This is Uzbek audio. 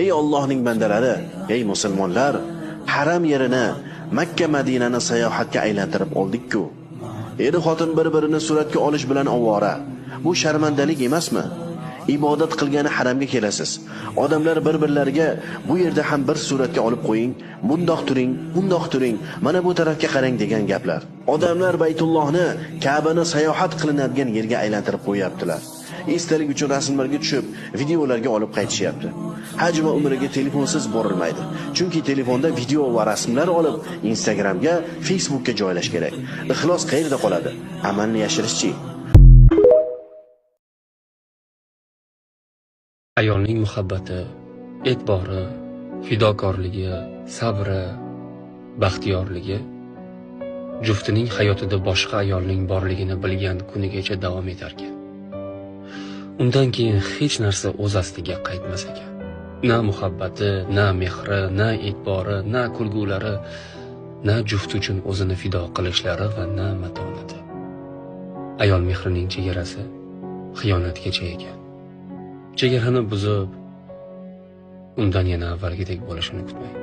Ey Allohning bandalari, ey musulmonlar, haram yerini, Makka Madinani sayohatga aylantirib oldik-ku. Er-xotin bir-birini suratga olish bilan ovora. Bu sharmandalik emasmi? Ibodat qilgani haramga kelasiz. Odamlar bir-birlariga bu yerda ham bir suratga olib qo'ying, bundoq turing, mana bu tarafga qarang degan gaplar. Odamlar Baytullohni, Ka'bani sayohat qilinadigan yerga aylantirib qo'yaptilar. Esdalik uchun rasmlarga tushib, videolarga olib qaytishyapti. Haj va umraga telefonsiz borilmaydi. Chunki telefonda video va rasmlar olib Instagramga, Facebookga joylash kerak. Ixlos qayerda qoladi? Amalni yashirishchi. Ayolning muhabbati, e'tibori, fidokorligi, sabri, baxtiyorligi juftining hayotida boshqa ayolning borligini bilgan kunigacha davom etar ekan. Undan keyin hech narsa o'z asliga qaytmas ekan. Na muhabbati, na mehri, na e'tibori, na kulgulari, na juft uchun o'zini fido qilishlari va na matonati. Ayol mehrining chegarasi xiyonatgacha ekan. Chegarani buzib, undan yana avvalgidek bo'lishini kutmang.